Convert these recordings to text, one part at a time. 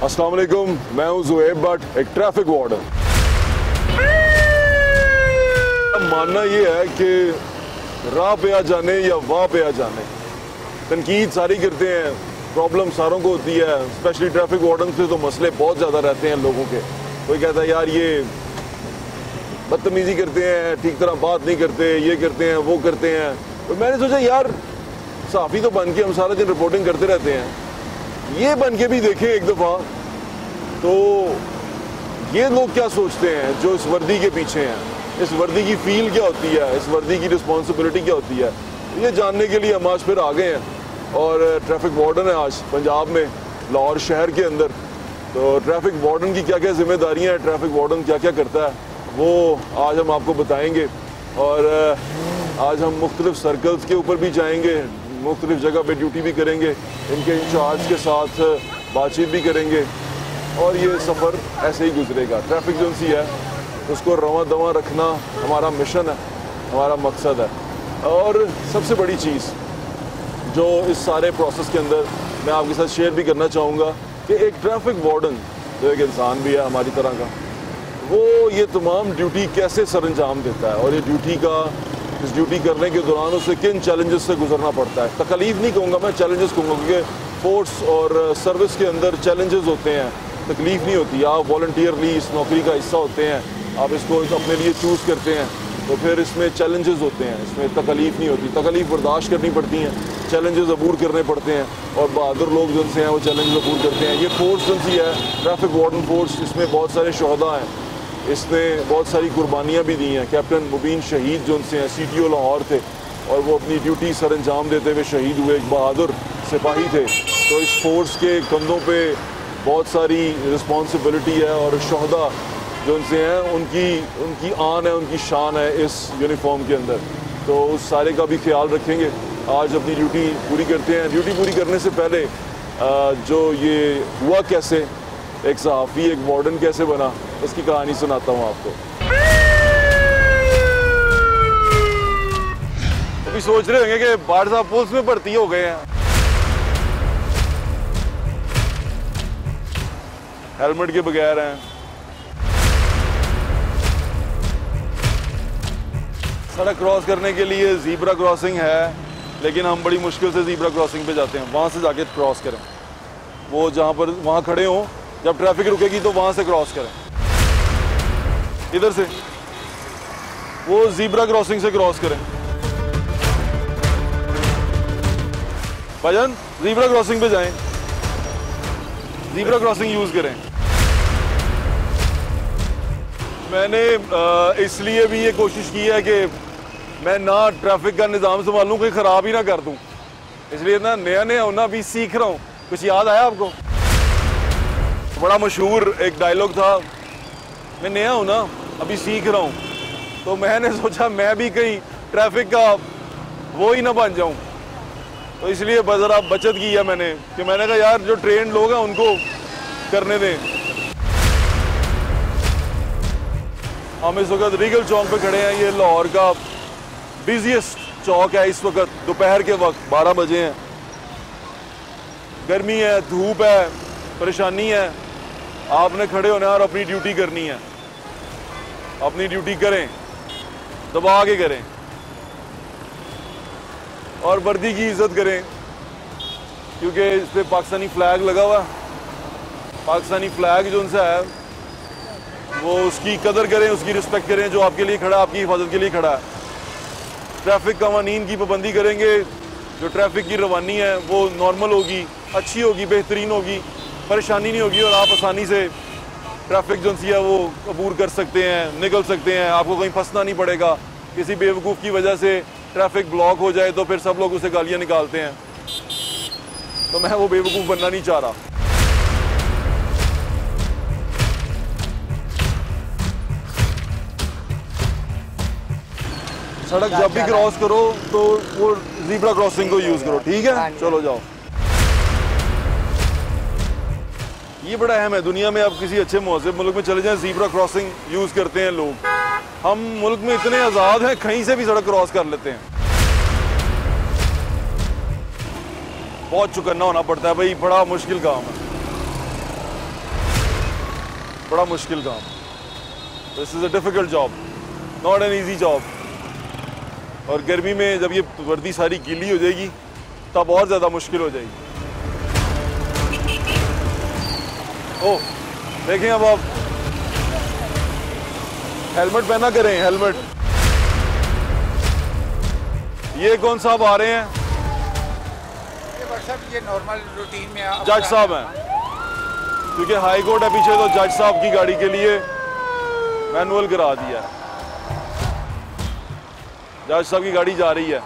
अस्सलाम वालेकुम, मैं हूं ज़ुहैब भट्ट, एक ट्रैफिक वार्डन। मानना ये है कि राह पे आ जाने या वाह पे आ जाने, तनकीद सारी करते हैं, प्रॉब्लम सारों को होती है, स्पेशली ट्रैफिक वार्डन से तो मसले बहुत ज़्यादा रहते हैं लोगों के। कोई कहता है यार ये बदतमीज़ी करते हैं, ठीक तरह बात नहीं करते, ये करते हैं, वो करते हैं। तो मैंने सोचा यार सहाफ़ी तो बन के हम सारा दिन रिपोर्टिंग करते रहते हैं, ये बन के भी देखें एक दफ़ा तो ये लोग क्या सोचते हैं जो इस वर्दी के पीछे हैं, इस वर्दी की फील क्या होती है, इस वर्दी की रिस्पॉन्सिबिलिटी क्या होती है, ये जानने के लिए हम आज फिर आ गए हैं। और ट्रैफिक वार्डन है आज पंजाब में, लाहौर शहर के अंदर। तो ट्रैफिक वार्डन की क्या क्या जिम्मेदारियाँ हैं, ट्रैफिक वार्डन क्या क्या करता है, वो आज हम आपको बताएंगे। और आज हम मुख्तलिफ सर्कल्स के ऊपर भी जाएंगे, मुख्तलिफ जगह पे ड्यूटी भी करेंगे, इनके इंचार्ज के साथ बातचीत भी करेंगे और ये सफ़र ऐसे ही गुजरेगा। ट्रैफिक एजेंसी है, उसको रवां दवां रखना हमारा मिशन है, हमारा मकसद है। और सबसे बड़ी चीज़ जो इस सारे प्रोसेस के अंदर मैं आपके साथ शेयर भी करना चाहूँगा कि एक ट्रैफिक वार्डन जो एक इंसान भी है हमारी तरह का, वो ये तमाम ड्यूटी कैसे सर अंजाम देता है और ये इस ड्यूटी करने के दौरान उसे किन चैलेंजेस से गुजरना पड़ता है। तकलीफ नहीं कहूँगा मैं, चैलेंजेस कहूँगा, क्योंकि फोर्स और सर्विस के अंदर चैलेंजेस होते हैं, तकलीफ नहीं होती। आप वॉलंटियरली इस नौकरी का हिस्सा होते हैं, आप इसको अपने लिए चूज़ करते हैं, तो फिर इसमें चैलेंजेस होते हैं, इसमें तकलीफ नहीं होती, तकलीफ बर्दाश्त करनी पड़ती हैं, चैलेंजेस अबूर करने पड़ते हैं और बहादुर लोग जिनसे हैं वो चैलेंजेस अबूर करते हैं। ये फोर्स जिनसी है ट्रैफिक वार्डन फोर्स, इसमें बहुत सारे शहदा हैं, इसने बहुत सारी कुर्बानियाँ भी दी हैं। कैप्टन मुबीन शहीद जो उनसे हैं, CTO लाहौर थे और वो अपनी ड्यूटी सर अंजाम देते हुए शहीद हुए, एक बहादुर सिपाही थे। तो इस फोर्स के कंधों पे बहुत सारी रिस्पॉन्सिबिलिटी है और शहदा जो उनसे हैं उनकी आन है, उनकी शान है इस यूनिफॉर्म के अंदर। तो उस सारे का भी ख्याल रखेंगे। आज अपनी ड्यूटी पूरी करते हैं। ड्यूटी पूरी करने से पहले जो ये हुआ कैसे, एक सहाफ़ी एक वार्डन कैसे बना, उसकी कहानी सुनाता हूँ आपको। अभी सोच रहे होंगे कि भाट साहब पुलिस में भर्ती हो गए हैं, हेलमेट के बगैर हैं। सड़क क्रॉस करने के लिए ज़ीब्रा क्रॉसिंग है, लेकिन हम बड़ी मुश्किल से ज़ीब्रा क्रॉसिंग पे जाते हैं। वहाँ से जाके क्रॉस करें, वो जहाँ पर वहाँ खड़े हों, जब ट्रैफिक रुकेगी तो वहाँ से क्रॉस करें, इधर से वो ज़ीब्रा क्रॉसिंग से क्रॉस करें। भाईजान ज़ीब्रा क्रॉसिंग पे जाएं, ज़ीब्रा क्रॉसिंग यूज़ करें। मैंने इसलिए भी ये कोशिश की है कि मैं ना ट्रैफिक का निज़ाम संभालूं, कोई ख़राब ही ना कर दूं, इसलिए ना नया नया होना भी सीख रहा हूँ। कुछ याद आया आपको? बड़ा मशहूर एक डायलॉग था, मैं नया हूँ ना, अभी सीख रहा हूँ। तो मैंने सोचा मैं भी कहीं ट्रैफिक का वो ही ना बन जाऊँ, तो इसलिए ज़रा बचत की है मैंने, कि मैंने कहा यार जो ट्रेंड लोग हैं उनको करने दें। हम इस वक्त रीगल चौक पे खड़े हैं। ये लाहौर का बिजिएस्ट चौक है इस वक्त, दोपहर के वक्त 12 बजे हैं। गर्मी है, धूप है, परेशानी है, आपने खड़े होना है और अपनी ड्यूटी करनी है। अपनी ड्यूटी करें, दबा के करें और वर्दी की इज्जत करें, क्योंकि इस पर पाकिस्तानी फ्लैग लगा हुआ है। पाकिस्तानी फ्लैग जो उनसे है वो उसकी कदर करें, उसकी रिस्पेक्ट करें, जो आपके लिए खड़ा, आपकी हिफाजत के लिए खड़ा है। ट्रैफिक कवानीन की पाबंदी करेंगे, जो ट्रैफिक की रवानी है वो नॉर्मल होगी, अच्छी होगी, बेहतरीन होगी, परेशानी नहीं होगी और आप आसानी से ट्रैफिक जो है वो अबूर कर सकते हैं, निकल सकते हैं। आपको कहीं फंसना नहीं पड़ेगा। किसी बेवकूफ़ की वजह से ट्रैफिक ब्लॉक हो जाए तो फिर सब लोग उसे गालियाँ निकालते हैं, तो मैं वो बेवकूफ़ बनना नहीं चाह रहा। सड़क जब भी क्रॉस करो तो वो ज़ीब्रा क्रॉसिंग को यूज़ करो, ठीक है? चलो जाओ। ये बड़ा अहम है। दुनिया में आप किसी अच्छे महज़ब मुल्क में चले जाएं, ज़ीब्रा क्रॉसिंग यूज़ करते हैं लोग। हम मुल्क में इतने आज़ाद हैं, कहीं से भी सड़क क्रॉस कर लेते हैं। बहुत चौकन्ना होना पड़ता है भाई, बड़ा मुश्किल काम है। बड़ा मुश्किल काम। This is a difficult job, not an easy job. और गर्मी में जब ये वर्दी सारी गीली हो जाएगी तब और ज़्यादा मुश्किल हो जाएगी। ओह देखें, अब आप हेलमेट पहना करें, हेलमेट। ये कौन साहब आ रहे हैं? ये नॉर्मल रूटीन में जज साहब हैं, क्योंकि हाई कोर्ट है पीछे, तो जज साहब की गाड़ी के लिए मैनुअल करा दिया। जज साहब की गाड़ी जा रही है।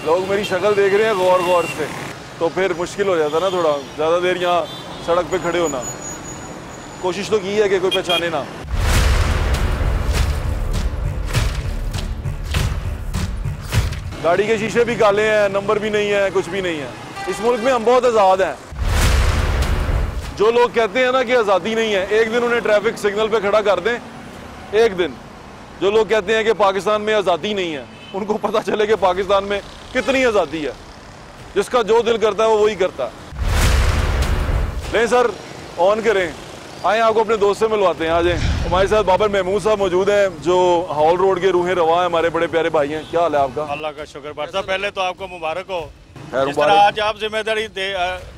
लोग मेरी शक्ल देख रहे हैं गौर गौर से, तो फिर मुश्किल हो जाता ना थोड़ा, ज़्यादा देर यहाँ सड़क पे खड़े होना। कोशिश तो की है कि कोई पहचाने ना। गाड़ी के शीशे भी काले हैं, नंबर भी नहीं है, कुछ भी नहीं है। इस मुल्क में हम बहुत आज़ाद हैं। जो लोग कहते हैं ना कि आज़ादी नहीं है, एक दिन उन्हें ट्रैफिक सिग्नल पे खड़ा कर दें, एक दिन। जो लोग कहते हैं कि पाकिस्तान में आज़ादी नहीं है, उनको पता चले कि पाकिस्तान में कितनी आज़ादी है। जिसका जो दिल करता है वो वही करता है। नहीं सर, ऑन करें, आए आपको अपने दोस्त से मिलवाते हैं। आ जाएं। हमारे साथ बाबर महमूद साहब मौजूद हैं, जो हाल रोड के रूहें रवा हैं, हमारे बड़े प्यारे भाई हैं। क्या हाल है आपका? अल्लाह का शुक्र। भाई साहब पहले तो आपको मुबारक हो, खैर जिस तरह मुबारक। आज आप जिम्मेदारी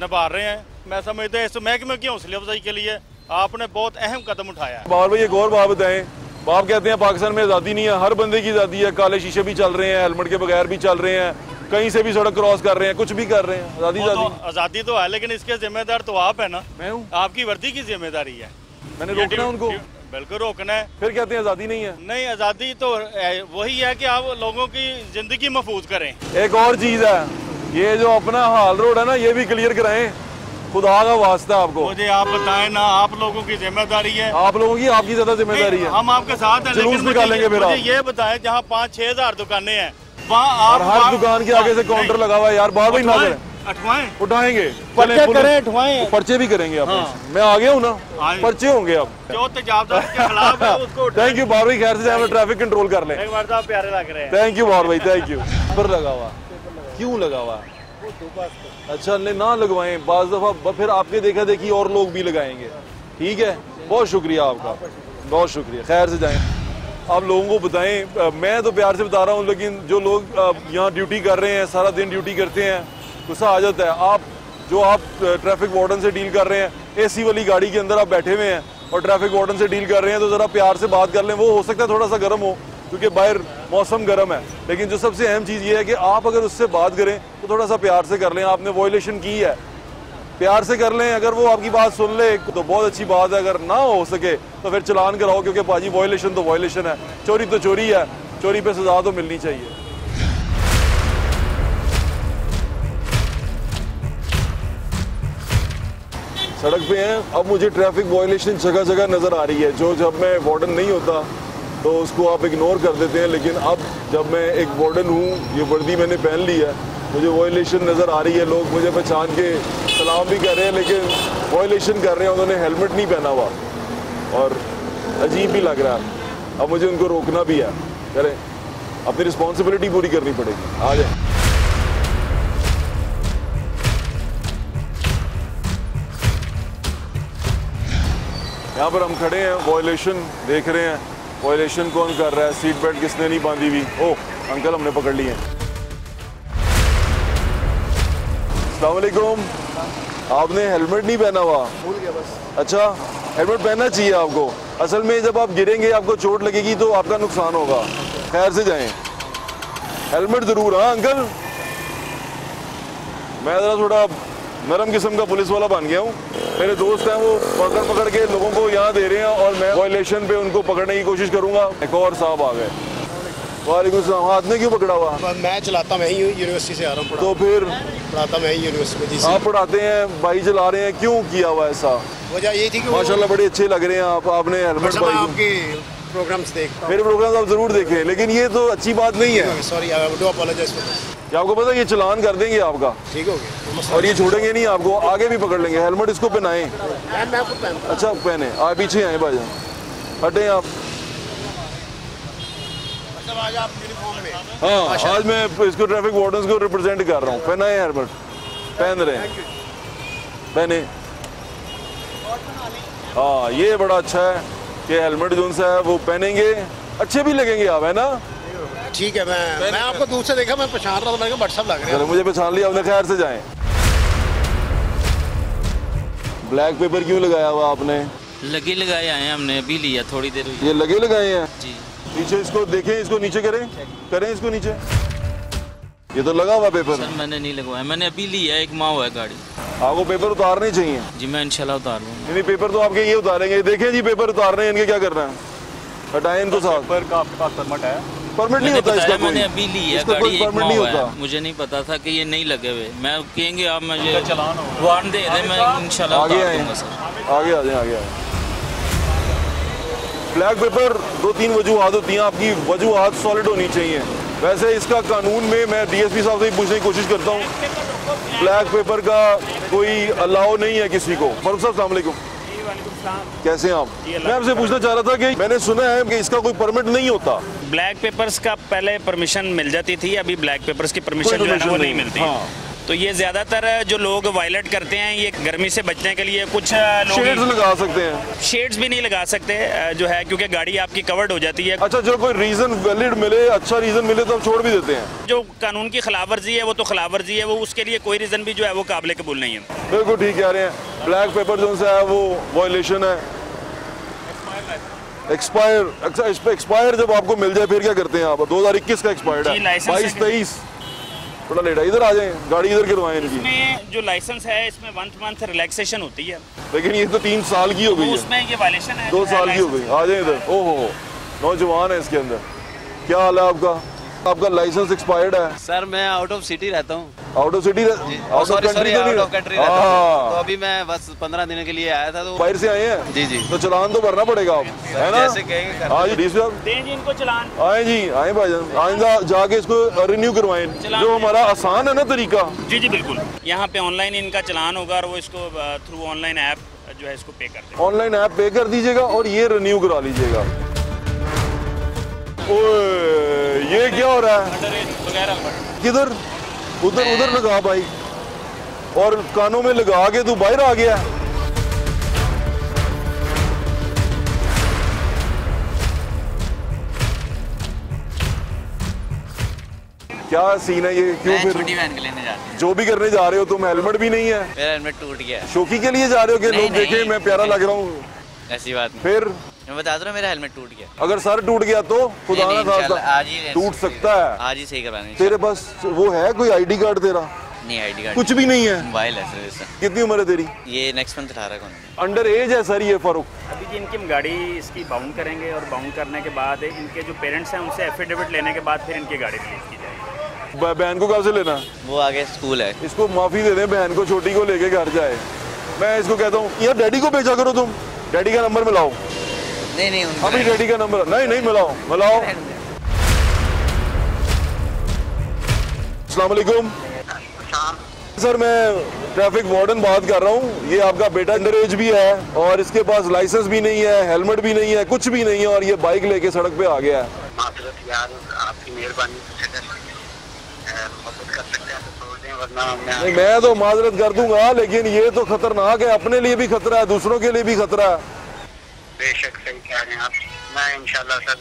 निभा रहे हैं। मैं समझता हूँ इस महकमे की हौसला अफजाई के लिए आपने बहुत अहम कदम उठाया है। बाबर भाई एक और बात बताएं, बाप कहते हैं पाकिस्तान में आज़ादी नहीं है, हर बंदे की आज़ादी है। काले शीशे भी चल रहे हैं, हेलमेट के बगैर भी चल रहे हैं, कहीं से भी सड़क क्रॉस कर रहे हैं, कुछ भी कर रहे हैं। आज़ादी तो है, लेकिन इसके जिम्मेदार तो आप है ना। मैं हूँ, आपकी वर्दी की जिम्मेदारी है। मैंने रोकना है उनको। बिल्कुल रोकना है। फिर कहते हैं आज़ादी नहीं है। नहीं, आज़ादी तो वही है कि आप लोगों की जिंदगी महफूज करें। एक और चीज़ है, ये जो अपना हाल रोड है ना, ये भी क्लियर कराएं, खुदा का वास्ता आपको। मुझे आप बताएं ना, आप लोगों की जिम्मेदारी है। आप लोगों की, आपकी ज्यादा जिम्मेदारी है। हम आपके साथ हैं, जुलूस निकालेंगे फिर मुझे आप। ये बताएं, जहाँ 5-6 हज़ार दुकानें हैं, वहाँ और हर दुकान के आगे से काउंटर लगा हुआ है यार। बार बार ना करें, उठाएंगे, पर्चे करें, उठवाएं। पर्चे भी करेंगे आप। मैं आ गया हूँ ना, पर्चे होंगे अब। जो तेजाबदार के खिलाफ है उसको थैंक यू बार भाई, खैर से जाए, ट्रैफिक कंट्रोल कर लें। एक बार तो आप प्यारे लग रहे हैं। थैंक यू बार भाई, थैंक यू। पर लगा हुआ, क्यों लगा हुआ? अच्छा नहीं ना लगवाएं, बाज दफा फिर आपके देखा देखी और लोग भी लगाएंगे। ठीक है, बहुत शुक्रिया आपका, बहुत शुक्रिया। खैर से जाएं। आप लोगों को बताएं, मैं तो प्यार से बता रहा हूँ, लेकिन जो लोग यहाँ ड्यूटी कर रहे हैं, सारा दिन ड्यूटी करते हैं, गुस्सा आ जाता है। आप ट्रैफिक वार्डन से डील कर रहे हैं, एसी वाली गाड़ी के अंदर आप बैठे हुए हैं और ट्रैफिक वार्डन से डील कर रहे हैं, तो ज़रा प्यार से बात कर लें। वो हो सकता है थोड़ा सा गर्म हो, क्योंकि बाहर मौसम गर्म है, लेकिन जो सबसे अहम चीज़ ये है कि आप अगर उससे बात करें तो थोड़ा सा प्यार से कर लें। आपने वॉयलेशन की है, प्यार से कर लें। अगर वो आपकी बात सुन ले तो बहुत अच्छी बात है, अगर ना हो सके तो फिर चलान कराओ, क्योंकि पाजी वॉयलेशन तो वॉयलेशन है, चोरी तो चोरी है, चोरी पे सजा तो मिलनी चाहिए। सड़क पे हैं, अब मुझे ट्रैफिक वॉयलेशन जगह जगह नज़र आ रही है, जो जब मैं वार्डन नहीं होता तो उसको आप इग्नोर कर देते हैं, लेकिन अब जब मैं एक वार्डन हूँ, ये वर्दी मैंने पहन ली है, मुझे वॉयलेशन नज़र आ रही है। लोग मुझे पहचान के सलाम भी कर रहे हैं, लेकिन वॉयलेशन कर रहे हैं, उन्होंने हेलमेट नहीं पहना हुआ और अजीब भी लग रहा है। अब मुझे उनको रोकना भी है, करें, अपनी रिस्पॉन्सिबिलिटी पूरी करनी पड़ेगी। आ जाए। यहाँ पर हम खड़े हैं, वॉयलेशन देख रहे हैं, वॉयलेशन कौन कर रहा है, सीट बेल्ट किसने नहीं बांधी हुई। ओह अंकल, हमने पकड़ लिए। अस्सलाम वालेकुम, आपने हेलमेट नहीं पहना हुआ? भूल गया बस। अच्छा, हेलमेट पहनना चाहिए आपको। असल में जब आप गिरेंगे, आपको चोट लगेगी तो आपका नुकसान होगा। खैर से जाएं, हेलमेट जरूर। हाँ अंकल, मैं जरा थोड़ा नरम किस्म का पुलिस वाला बन गया हूँ। मेरे दोस्त हैं, वो पकड़ पकड़ के लोगों को यहाँ दे रहे हैं और मैं वॉयलेशन पे उनको पकड़ने की कोशिश करूँगा। एक और साहब आ गए। वालेकुम सलाम। हाथ में क्यों पकड़ा हुआ? मैं चलाता, मैं ही यूनिवर्सिटी से आ रहा हूँ। तो फिर पढ़ाता मैं ही यूनिवर्सिटी में। आप पढ़ाते हैं, भाई चला रहे हैं, क्यों किया हुआ ऐसा? वजह ये थी कि माशाल्लाह बड़े अच्छे लग रहे हैं आप, आपने हेलमेट भाई। आपके प्रोग्राम्स देखता हूँ। मेरे प्रोग्राम आप जरूर देखें, लेकिन ये तो अच्छी बात नहीं है। Sorry, I do apologise for this. क्या आपको पता है ये चलान कर देंगे आपका? ठीक हो गया, और ये छोड़ेंगे नहीं आपको, आगे भी पकड़ लेंगे। हेलमेट इसको पहनाएं। मैं खुद पहनता हूं। अच्छा पहने, आप पीछे आए भाईजान, हटें आप। मतलब आज आप यूनिफॉर्म में? हाँ, आज मैं इसको ट्रैफिक वार्डन्स को रिप्रेजेंट कर रहा हूँ। पहनाए हेलमेट, पहन रहे हैं। पहने। हाँ ये बड़ा अच्छा है कि हेलमेट जो है वो पहनेंगे, अच्छे भी लगेंगे आप, है ना? ठीक है, मैं आपको दूर से देखा, मैं पहचान रहा था, मैंने कहा व्हाट्सएप लग रहे चलो मुझे पहचान लिया आपने, खैर से जाएं। ब्लैक पेपर क्यों लगाया हुआ आपने? लगे लगाए आए हैं हमने, अभी लिया थोड़ी देर हुई। ये लगे लगाए हैं जी। नीचे इसको देखें, इसको नीचे करें इसको नीचे। ये तो लगा हुआ पेपर। सर मैंने नहीं लगवाया, मैंने अभी लिया, एक माह हुआ है गाड़ी। आपको पेपर उतारने चाहिए। जी मैं इंशाल्लाह उतार लूँगा। नहीं पेपर तो आपके ये उतारेंगे। देखें जी पेपर उतार रहे हैं, इनके क्या करना है? हटाएं इनको साथ। पेपर का आपके पास परमिट है? परमिट नहीं होता इसका, मैंने अभी लिया इसका गाड़ी, कोई एक परमिट माह नहीं हुआ होता। है। मुझे नहीं पता था कि ये नहीं लगे हुए। मैं कहेंगे आप मुझे चलान होगा। वारंट दे दें, मैं इंशाल्लाह आगे उतार आए, दूंगा सर। आगे आ जाए, आगे आए। ब्लैक पेपर 2-3 वजूहात होती हैं, आपकी वजूहात सॉलिड होनी चाहिए। वैसे इसका कानून में मैं डीएसपी साहब से ही पूछने की कोशिश करता हूँ, ब्लैक पेपर का कोई अलाउ नहीं है किसी को। फारूक साहब अस्सलाम वालेकुम। कैसे हैं आप? मैं आपसे पूछना चाह रहा था कि मैंने सुना है कि इसका कोई परमिट नहीं होता। ब्लैक पेपर्स का पहले परमिशन मिल जाती थी, अभी ब्लैक पेपर्स की परमिशन जो है ना वो नहीं मिलती। हाँ। तो ये ज्यादातर जो लोग वायलेट करते हैं, ये गर्मी से बचने के लिए कुछ शेड्स लोग लगा सकते हैं। शेड्स भी नहीं लगा सकते जो है, क्योंकि गाड़ी आपकी कवर्ड हो जाती है। अच्छा जो कोई रीजन वैलिड मिले, अच्छा रीजन मिले तो हम छोड़ भी देते हैं। जो कानून की खिलाफवर्जी है वो तो खिलाफवर्जी है, वो उसके लिए कोई रीजन भी जो है वो काबिल कबूल नहीं है। बिल्कुल ठीक कह रहे हैं। ब्लैक पेपर जो है वो वायलेशन है। एक्सपायर जब आपको मिल जाए फिर क्या करते हैं आप? 2021 का एक्सपायर्ड जी, है, लाइसेंस 22-23 थोड़ा लेट है। इधर आ जाएं, गाड़ी इधर गिरवाएं इनकी। इसमें जो लाइसेंस है इसमें मंथ रिलैक्सेशन होती है, लेकिन ये तो 3 साल की हो गई तो है, उसमें ये वायलेशन है। 2 साल की हो गई। आ जाए इधर। ओहो नौजवान है इसके अंदर। क्या हाल है आपका? आपका लाइसेंस एक्सपायर्ड है? सर मैं आउट ऑफ सिटी रहता हूँ। Out of city? Out of country? Out of country रहता हूँ। तो अभी मैं बस 15 दिनों के लिए आया था। तो बाहर से आए हैं? जी जी। तो चलान तो भरना पड़ेगा आप, है ना? जैसे कहेंगे कर हाँ जी डीसी साहब दें जी इनको चलान। आए जी, आए भाईजान, आइंदा जाके इसको रिन्यू करवाएं, जो हमारा आसान है ना तरीका। जी जी बिल्कुल। यहाँ पे ऑनलाइन इनका चलान होगा और वो इसको थ्रू ऑनलाइन ऐप जो है इसको पे कर देंगे। ऑनलाइन ऐप पे कर दीजिएगा और ये रिन्यू करा लीजिएगा। ओए ये क्या हो रहा है? किधर? उधर उधर लगा भाई, और कानों में लगा के तू बाहर आ गया। क्या सीन है ये? क्यों फिर छोटी बहन के लेने जाते हैं। जो भी करने जा रहे हो तुम, हेलमेट भी नहीं है? मेरा हेलमेट टूट गया है। शौकी के लिए जा रहे हो कि लोग नहीं, देखें मैं प्यारा लग रहा हूँ? ऐसी बात नहीं। फिर मैं बता दूं मेरा हेलमेट टूट गया। अगर सर टूट गया तो खुदा नहीं, ना इंशाल्लाह, खास्ता आज ही टूट सकता है। आज ही सही करवाने। तेरे पास वो है कोई आईडी कार्ड तेरा? नहीं आईडी कार्ड कुछ भी नहीं है? मोबाइल है सर इसका। कितनी उम्र है तेरी? ये नेक्स्ट मंथ 18 को है। अंडर एज है सर ये फारूक। अभी जी इनकी हम गाड़ी इसकी बाउंड करेंगे और बाउंड करने के बाद इनके जो पेरेंट्स हैं उनसे एफिडेविट लेने के बाद फिर इनकी गाड़ी रिलीज की जाएगी। बहन को कहाँ से लेना? वो आगे स्कूल है। इसको माफी दे दें, बहन को छोटी को लेके घर जाए। मैं इसको कहता हूँ यार डैडी को भेजा करो तुम, डैडी का नंबर मिलाओ। नहीं अभी डैडी का नंबर नहीं मिलाओ। अस्सलाम वालेकुम सर, मैं ट्रैफिक वार्डन बात कर रहा हूँ। ये आपका बेटा अंडर एज भी है और इसके पास लाइसेंस भी नहीं है, हेलमेट भी नहीं है, कुछ भी नहीं है, और ये बाइक लेके सड़क पे आ गया है। माजरत यार, आपकी मेहरबानी मदद कर सकते हैं तो छोड़ दें, वरना नहीं मैं तो माजरत कर दूंगा, लेकिन ये तो खतरनाक है, अपने लिए भी खतरा है, दूसरों के लिए भी खतरा है। बेशक सही कह रहे हैं आप। मैं इंशाल्लाह सर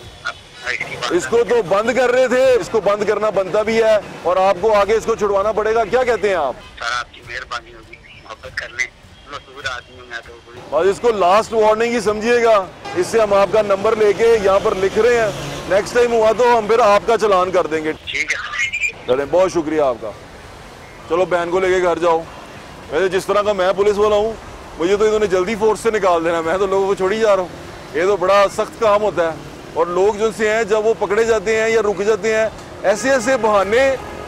इसको तो बंद कर रहे थे, इसको बंद करना बनता भी है और आपको आगे इसको छुड़वाना पड़ेगा। क्या कहते हैं आप? सर आपकी मेहरबानी होगी, मोहब्बत कर लें, मजदूर आदमी हूं मैं तो। और इसको लास्ट वार्निंग ही समझिएगा। इससे हम आपका नंबर लेके यहाँ पर लिख रहे हैं, नेक्स्ट टाइम हुआ तो हम फिर आपका चलान कर देंगे। ठीक है चलें, बहुत शुक्रिया आपका। चलो बहन को लेके घर जाओ। वैसे जिस तरह का मैं पुलिस वाला हूँ, मुझे तो इन्होंने जल्दी फोर्स से निकाल देना, मैं तो लोगों को छोड़ ही जा रहा हूँ। ये तो बड़ा सख्त काम होता है। और लोग जो से हैं जब वो पकड़े जाते हैं या रुक जाते हैं, ऐसे ऐसे बहाने,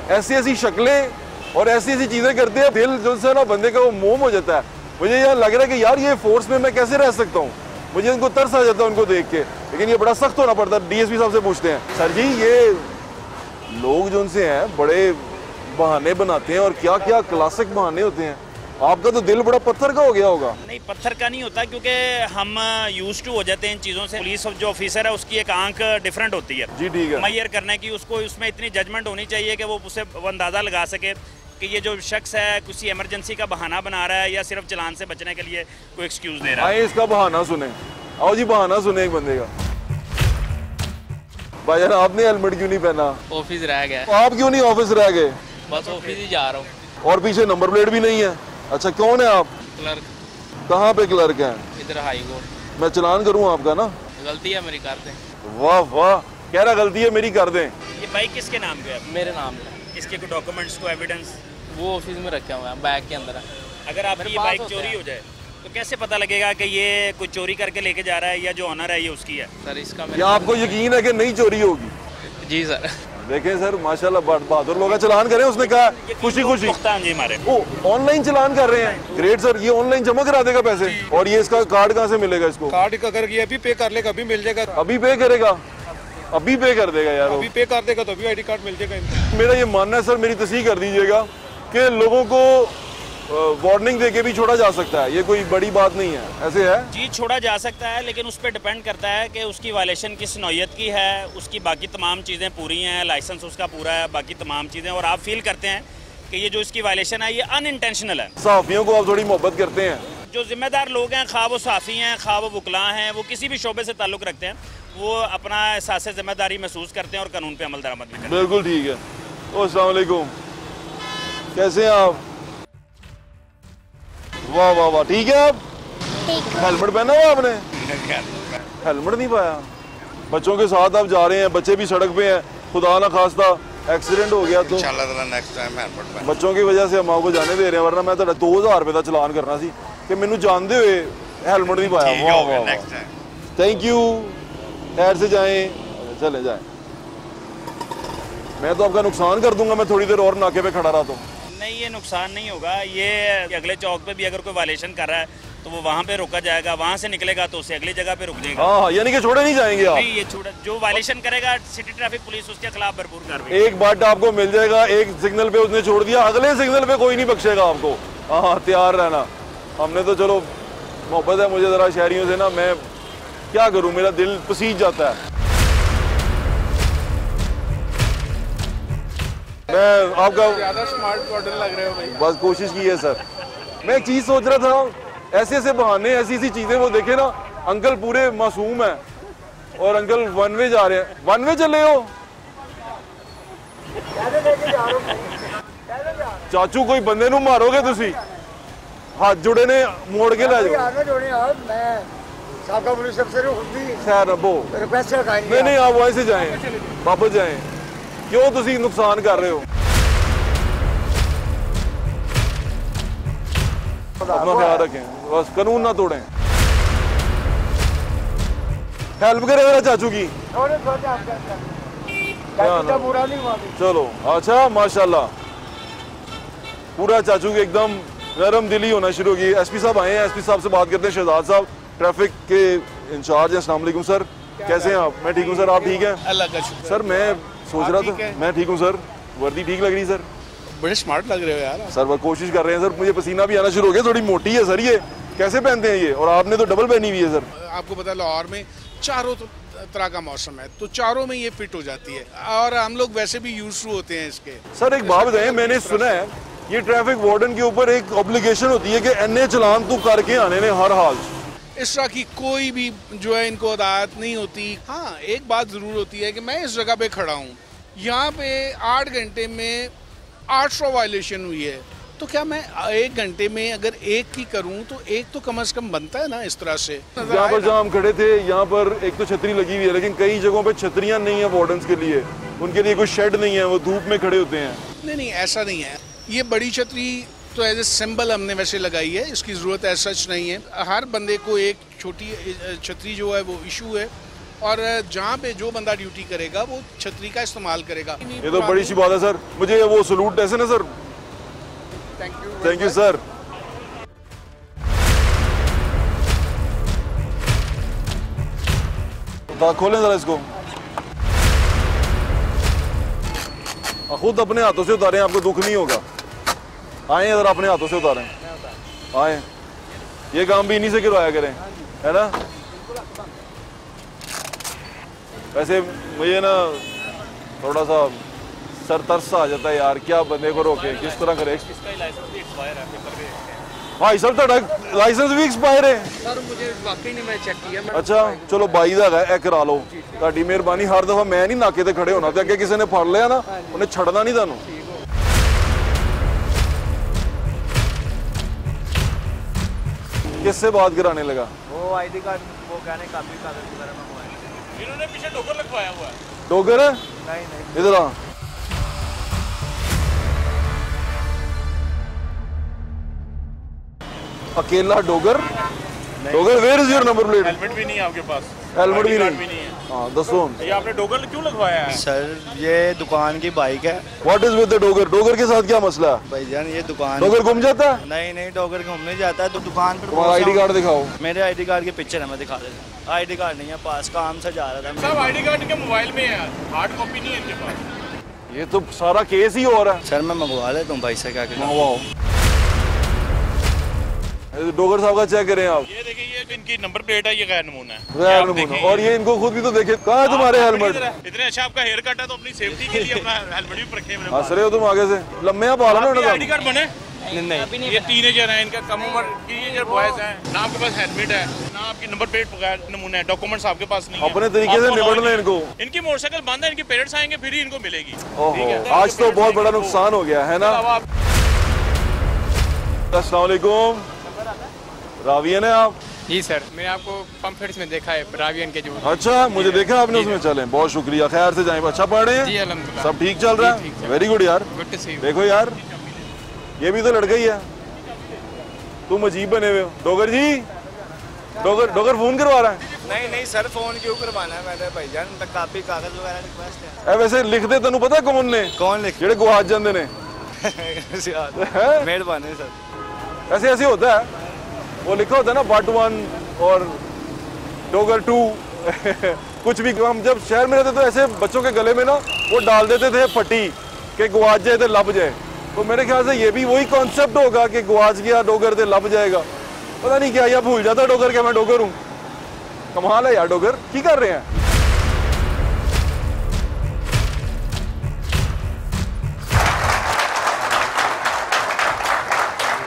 ऐसी ऐसी शक्लें और ऐसी ऐसी चीज़ें करते हैं, दिल जो से ना बंदे का वो मोम हो जाता है। मुझे यह लग रहा है कि यार ये फोर्स में मैं कैसे रह सकता हूँ, मुझे उनको तरस आ जाता है उनको देख के। लेकिन ये बड़ा सख्त होना पड़ता है। डीएसपी साहब से पूछते हैं, सर जी ये लोग जो उनसे हैं बड़े बहाने बनाते हैं और क्या क्या क्लासिक बहाने होते हैं। आपका तो दिल बड़ा पत्थर का हो गया होगा। नहीं पत्थर का नहीं होता, क्योंकि हम यूज टू हो जाते हैं इन चीज़ों से। पुलिस जो ऑफिसर है उसकी एक आंख डिफरेंट होती है जी ठीक है। मैयर करने की, उसको उसमें इतनी जजमेंट होनी चाहिए कि वो उसे अंदाज़ा लगा सके कि ये जो शख्स है किसी इमरजेंसी का बहाना बना रहा है या सिर्फ चलान से बचने के लिए कोई एक्सक्यूज़ दे रहा है। आए इसका बहाना सुने, आओ जी बहाना सुने एक बंदे का। भाईजान आपने हेलमेट क्यों नहीं पहना? ऑफिस रह गया। आप क्यों नहीं ऑफिस रह गए? बस ऑफिस ही जा रहा हूँ। और पीछे नंबर प्लेट भी नहीं है। अच्छा कौन है आप? क्लर्क। कहाँ पे क्लर्क हैं? इधर हाई कोर्ट। मैं चलान करूँ आपका ना? गलती है मेरी, कर दें। वाह वाह, कह रहा गलती है मेरी, कर दें। ये बाइक किसके नाम पे है? मेरे नाम पे। इसके कोई डॉक्यूमेंट्स को एविडेंस? वो ऑफिस में रखे हुए हैं, बैग के अंदर है। अगर आपकी ये बाइक चोरी हो जाए तो कैसे पता लगेगा कि ये कोई चोरी करके लेके जा रहा है या जो ऑनर है ये उसकी है? सर इसका क्या आपको यकीन है कि नहीं चोरी होगी? जी सर। देखें सर माशाल्लाह बहादुर लोग चलान करें, उसने कहा खुशी खुशी। जी हमारे ओ ऑनलाइन चलान कर रहे हैं, ग्रेट सर। ये ऑनलाइन जमा करा देगा पैसे? और ये इसका कार्ड कहाँ से मिलेगा इसको? कार्ड का अगर ये अभी पे कर लेगा अभी मिल जाएगा। अभी पे करेगा? अभी पे कर देगा यार? अभी पे कर देगा तो अभी आईडी कार्ड मिल जाएगा इनको। मेरा ये मानना है सर, मेरी तस्दीक कर दीजिएगा कि लोगों को वार्निंग देके भी छोड़ा जा सकता है, ये कोई बड़ी बात नहीं है, ऐसे है जी। छोड़ा जा सकता है लेकिन उस पर डिपेंड करता है कि उसकी वायलेशन किस नौयत की है, उसकी बाकी तमाम चीज़ें पूरी हैं, लाइसेंस उसका पूरा है, बाकी तमाम चीज़ें, और आप फील करते हैं कि ये जो इसकी वायलेशन है ये अनइंटेंशनल है। सहाफ़ियों को आप थोड़ी मोहब्बत करते हैं? जो जिम्मेदार लोग हैं, खा वो सहाफ़ी हैं, खा वो वकला हैं, वो किसी भी शोबे से ताल्लुक़ रखते हैं, वो अपना एहसास जिम्मेदारी महसूस करते हैं और कानून पे अमल दरामद भी करते हैं। बिल्कुल ठीक है। ओ अस्सलाम वालेकुम, कैसे हैं आप? वाह वाह वाह, ठीक है आप? हेलमेट पहना हुआ आपने? हेलमेट नहीं पाया? बच्चों के साथ आप जा रहे हैं, बच्चे भी सड़क पे हैं, खुदा ना खास्ता एक्सीडेंट हो गया तो नेक्स्ट टाइम हेलमेट बच्चों की वजह से हम आपको जाने दे रहे हैं, वरना मैं तो 2000 रुपए का चलान करना सी कि मैनू जानते हुए हेलमेट नहीं पाया। वाह वाह वाह, थैंक यू। खैर से जाएं, चले जाएं। मैं तो आपका नुकसान कर दूंगा, मैं थोड़ी देर और नाके पे खड़ा रहा तो। नहीं, ये नुकसान नहीं होगा। ये अगले चौक पे भी अगर कोई वायलेशन कर रहा है तो वो वहाँ पे रोका जाएगा, वहाँ से निकलेगा तो उसे अगली जगह पे रुक जाएगा। हाँ, यानी कि छोड़े नहीं जाएंगे आप? नहीं, ये छोड़ा, जो वायलेशन करेगा सिटी ट्रैफिक पुलिस उसके खिलाफ भरपूर कार्रवाई। एक बाट आपको मिल जाएगा, एक सिग्नल पे उसने छोड़ दिया, अगले सिग्नल पे कोई नहीं बख्शेगा आपको। हाँ, तैयार रहना। हमने तो चलो मोहब्बत है मुझे ज़रा शहरियों से ना, मैं क्या करूँ, मेरा दिल पसीज जाता है। मैं आपका ज्यादा स्मार्ट मॉडल लग रहे हो भाई। बस कोशिश की है सर। मैं एक चीज़ सोच रहा था, ऐसे ऐसे बहाने, ऐसी ऐसी चीज़ें, वो देखे ना अंकल पूरे मासूम है और अंकल वन वे जा रहे हैं। वन वे चले हो चाचू, कोई बंदे नू मारोगे तुसी? हाथ जुड़े ने मोड़ के ला जाओ। खैर अबो नहीं नहीं, आप वहीं से जाएं, वापस जाएं। क्यों तुसी नुकसान कर रहे हो? अपना ख्याल रखें, बस कानून ना तोड़ें। हेल्प करें जरा चाचू की। चलो अच्छा, माशाल्लाह पूरा चाचू के एकदम नरम दिली होना शुरू होगी। एसपी साहब आए हैं, एसपी साहब से बात करते हैं। शहजाद साहब ट्रैफिक के इंचार्ज हैं। अस्सलाम वालेकुम सर, कैसे हैं आप? मैं ठीक हूँ सर, आप ठीक हैं? अल्लाह का शुक्र। सर मैं सोच रहा था, मैं ठीक हूँ सर। वर्दी ठीक लग रही सर? बड़े स्मार्ट लग रहे हो यार सर। वो कोशिश कर रहे हैं सर, मुझे पसीना भी आना शुरू हो गया, थोड़ी मोटी है सर। ये कैसे पहनते हैं ये? और आपने तो डबल पहनी हुई है सर। आपको पता लाहौर में चारों तरह का मौसम है, तो चारों में ये फिट हो जाती है और हम लोग वैसे भी यूज होते हैं इसके। सर एक बात बताएं, मैंने सुना है ये ट्रैफिक वार्डन के ऊपर एक ऑब्लिगेशन होती है कि एनए चलान तो करके आने ने हर हाल। इस तरह की कोई भी जो है इनको अदालत नहीं होती। हाँ, एक बात ज़रूर होती है कि मैं इस जगह पे खड़ा हूँ, यहाँ पे 8 घंटे में 800 वायलेशन हुई है, तो क्या मैं 1 घंटे में अगर एक की करूँ तो एक तो कम से कम बनता है ना। इस तरह से यहाँ पर जहाँ हम खड़े थे, यहाँ पर एक तो छतरी लगी हुई है, लेकिन कई जगहों पे छतरियाँ नहीं है वार्डन्स के लिए, उनके लिए कोई शेड नहीं है, वो धूप में खड़े होते हैं। नहीं नहीं, ऐसा नहीं है। ये बड़ी छतरी तो एज ए सिंबल हमने वैसे लगाई है, इसकी ज़रूरत ऐसा सच नहीं है। हर बंदे को एक छोटी छतरी जो है वो इशू है, और जहाँ पे जो बंदा ड्यूटी करेगा वो छतरी का इस्तेमाल करेगा। ये तो बड़ी सी बात है सर। मुझे वो सलूट ऐसे ना सर। Thank you sir. खोलें जरा इसको, खुद अपने हाथों से उतारें, आपको दुख नहीं होगा। आए अगर अपने हाथों से उतारें, आए, ये काम भी इन्हीं से करवाया करें, है ना। वैसे मुझे ना थोड़ा सा सर तरस आ जाता है यार, क्या बंदे को रोके, किस तरह करे। इसका लाइसेंस भी एक्सपायर है, पेपर भी भाई साहब ਤੁਹਾਡਾ ਲਾਇਸੈਂਸ ਵੀ ਐਕਸਪਾਇਰ ਹੈ सर मुझे वाकई नहीं, मैं चेक किया। ਅੱਛਾ ਚਲੋ ਬਾਈ ਦਾ ਹੈਗਾ, ਇਹ ਕਰਾ ਲਓ। ਤੁਹਾਡੀ ਮਿਹਰਬਾਨੀ। ਹਰ ਦਫਾ ਮੈਂ ਨਹੀਂ ਨਾਕੇ ਤੇ ਖੜੇ ਹੋਣਾ ਤੇ ਅੱਗੇ ਕਿਸੇ ਨੇ ਫੜ ਲਿਆ ਨਾ, ਉਹਨੇ ਛੱਡਣਾ ਨਹੀਂ ਤੁਹਾਨੂੰ। किससे बात कराने लगा? वो आईडी कार्ड, वो कहने काफी कागज वगैरह मंगवाए। इन्होंने पीछे डोगर लगवाया हुआ है। डोगर? नहीं इधर आ। अकेला Dogar? Dogar, where is your number plate? Helmet भी नहीं है आपके पास? हेलमेट भी भी नहीं है। हाँ दसो। ये आपने डोगर क्यों लगवाया है? सर ये दुकान की बाइक है। What is with the Dogar? Dogar के साथ क्या मसला है? भाईजान ये दुकान, डोगर घूम जाता है? नहीं डोगर घूमने जाता है तो दुकान पर। तुम्हारा आईडी कार्ड दिखाओ। मेरे आईडी कार्ड के पिक्चर है, मैं दिखा देता हूँ। आईडी कार्ड नहीं है पास, काम से जा रहा था। साहब आईडी कार्ड इनके मोबाइल में है, हार्ड कॉपी नहीं है इनके पास। ये तो सारा केस ही हो रहा है। सर मैं मंगवा लेता हूँ भाई से, क्या कहना। मंगवाओ। डोगर साहब का चेक करें आप। ये देखिए, ये इनकी नंबर प्लेट है, ये गैर नमूना है। गैर नमूना। और ये इनको खुद भी तो देखे। कहाँ है तुम्हारे हेलमेट? इतने अच्छा आपका हेयर कट है तो अपनी सेफ्टी के लिए अपना हेलमेट भी रखे मेरे हंस रहे हो तुम आगे से? लम्बे आप पाला ना आईडी कार्ड बने? नहीं, ये टीनेजर हैं, इनका कम उम्र टीनेजर बॉयज हैं, ना आपके पास हेलमेट है, ना आपकी नंबर प्लेट वगैरह नमूना है, डॉक्यूमेंट्स आपके पास नहीं है। अपने तरीके से निपटना है इनको। इनकी मोटरसाइकिल बंद है, इनके पेरेंट्स आएंगे फिर ही इनको मिलेगी। ओहो, आज तो बहुत बड़ा नुकसान हो गया है ना। अस्सलाम वालेकुम। रावियन है आप? जी सर, मैंने आपको पम्फलेट्स में देखा है रावियन के जो। अच्छा, मुझे देखा आपने उसमें। चलें, बहुत शुक्रिया। खैर से जाएं। अच्छा पढ़ रहे हैं? जी अल्हम्दुलिल्लाह, सब ठीक चल रहा है? वेरी गुड यार। Good to see you. देखो यार, ये भी तो लड़का ही है। तुम अजीब बने हुए हो। डोगर जी, डोगर फोन करवा रहा है? नहीं सर, फोन क्यों करवाना है? मैंने भाईजान काफी कागज वगैरह रिक्वेस्ट है। वैसे लिखते तेन पता कौन ने? कौन लिख? जेड़े गुआच जाते ने। मेहरबानी सर। ऐसे ऐसे होता है, वो लिखा होता है ना पार्ट 1 और डोगर 2। कुछ भी। हम जब शहर में रहते तो ऐसे बच्चों के गले में ना वो डाल देते थे पट्टी कि गुआच जाए तो लब जाए। तो मेरे ख्याल से ये भी वही कॉन्सेप्ट होगा कि गुआच गया डोगर तो लब जाएगा। पता नहीं क्या, या भूल जाता डोगर क्या मैं डोगर हूँ। कमाल है यार। डोगर की कर रहे हैं?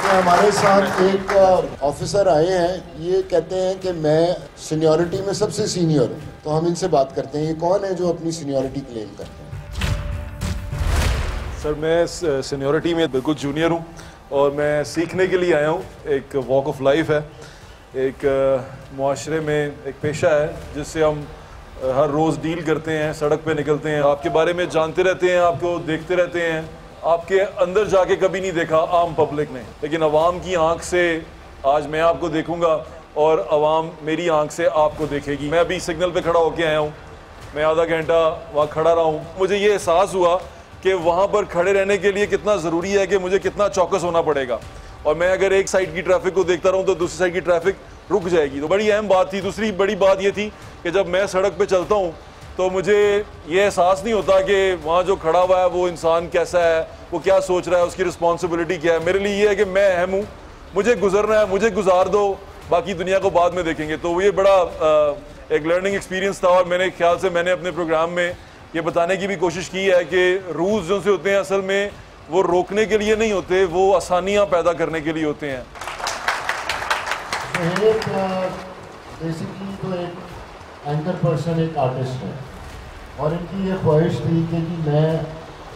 हमारे साथ एक ऑफिसर आए हैं, ये कहते हैं कि मैं सीनियरिटी में सबसे सीनियर हूँ। तो हम इनसे बात करते हैं, ये कौन है जो अपनी सीनियरिटी क्लेम करते हैं? सर मैं सीनियरिटी में बिल्कुल जूनियर हूँ और मैं सीखने के लिए आया हूँ। एक वॉक ऑफ लाइफ है, एक मुआशरे में एक पेशा है जिससे हम हर रोज़ डील करते हैं, सड़क पे निकलते हैं, आपके बारे में जानते रहते हैं, आपको देखते रहते हैं। आपके अंदर जाके कभी नहीं देखा आम पब्लिक ने, लेकिन अवाम की आंख से आज मैं आपको देखूंगा और अवाम मेरी आंख से आपको देखेगी। मैं अभी सिग्नल पे खड़ा होके आया हूँ, मैं आधा घंटा वहाँ खड़ा रहा हूँ। मुझे ये एहसास हुआ कि वहाँ पर खड़े रहने के लिए कितना ज़रूरी है कि मुझे कितना चौकस होना पड़ेगा। और मैं अगर एक साइड की ट्रैफिक को देखता रहूँ तो दूसरी साइड की ट्रैफिक रुक जाएगी। तो बड़ी अहम बात थी। दूसरी बड़ी बात ये थी कि जब मैं सड़क पे चलता हूँ तो मुझे ये एहसास नहीं होता कि वहाँ जो खड़ा हुआ है वो इंसान कैसा है, वो क्या सोच रहा है, उसकी रिस्पॉन्सिबिलिटी क्या है। मेरे लिए ये है कि मैं अहम हूँ, मुझे गुजरना है, मुझे गुजार दो, बाकी दुनिया को बाद में देखेंगे। तो ये बड़ा एक लर्निंग एक्सपीरियंस था। और मेरे ख्याल से मैंने अपने प्रोग्राम में ये बताने की भी कोशिश की है कि रूल्स जो से होते हैं असल में वो रोकने के लिए नहीं होते, वो आसानियाँ पैदा करने के लिए होते हैं। बेसिकली तो एक एंकर पर्सन एक आर्टिस्ट है और इनकी ये ख्वाहिश थी कि मैं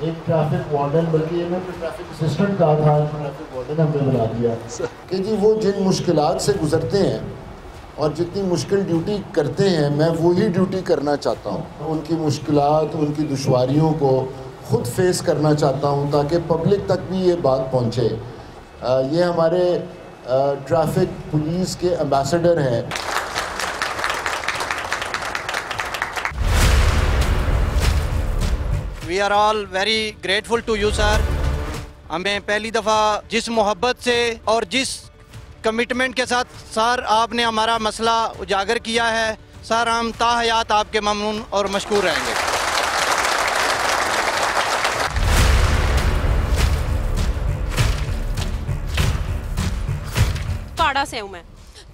एक ट्रैफिक वार्डन, बल्कि मैं ट्रैफिक असिस्टेंट कहा था, ट्रैफिक वार्डन हमने बना दिया कि जी वो जिन मुश्किलात से गुजरते हैं और जितनी मुश्किल ड्यूटी करते हैं मैं वही ड्यूटी करना चाहता हूँ। उनकी मुश्किलात, उनकी दुश्वारियों को ख़ुद फेस करना चाहता हूँ ताकि पब्लिक तक भी ये बात पहुँचे। ये हमारे ट्रैफिक पुलिस के एम्बेसडर हैं। We are all very grateful to you sir. हमें पहली दफ़ा जिस मोहब्बत से और जिस कमिटमेंट के साथ सर आपने हमारा मसला उजागर किया है, सर हम ताहयात आपके ममनून और मशकूर रहेंगे। काड़ा से हूँ मैं,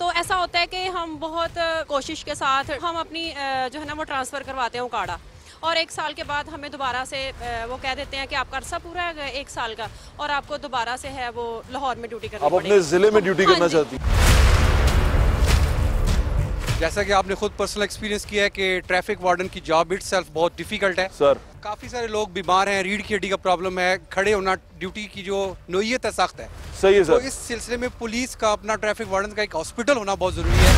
तो ऐसा होता है कि हम बहुत कोशिश के साथ हम अपनी जो है ना वो ट्रांसफ़र करवाते हैं काड़ा, और 1 साल के बाद हमें दोबारा से वो कह देते हैं कि आपका अरसा पूरा है 1 साल का और आपको दोबारा से है वो लाहौर में ड्यूटी करनी आप अपने ज़िले में ड्यूटी करना चाहती हैं? जैसा कि आपने खुद पर्सनल एक्सपीरियंस किया है कि ट्रैफिक वार्डन की जॉब इटसेल्फ बहुत डिफिकल्ट है सर। काफ़ी सारे लोग बीमार हैं, रीढ़ की हड्डी का प्रॉब्लम है, खड़े होना ड्यूटी की जो नोयत है सख्त है। सही है सर। तो इस सिलसिले में पुलिस का अपना ट्रैफिक वार्डन का एक हॉस्पिटल होना बहुत ज़रूरी है।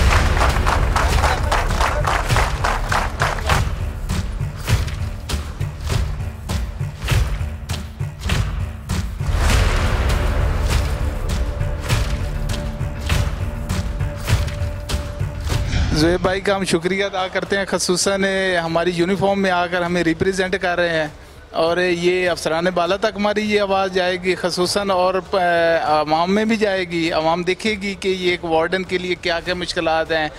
ज़ुहैब भाई का हम शुक्रिया अदा करते हैं, ख़ुसूसन हमारी यूनिफॉर्म में आकर हमें रिप्रेजेंट कर रहे हैं और ये अफसरान बाला तक हमारी ये आवाज़ जाएगी ख़ुसूसन और आवाम में भी जाएगी। आवाम देखेगी कि ये एक वार्डन के लिए क्या क्या मुश्किलात हैं।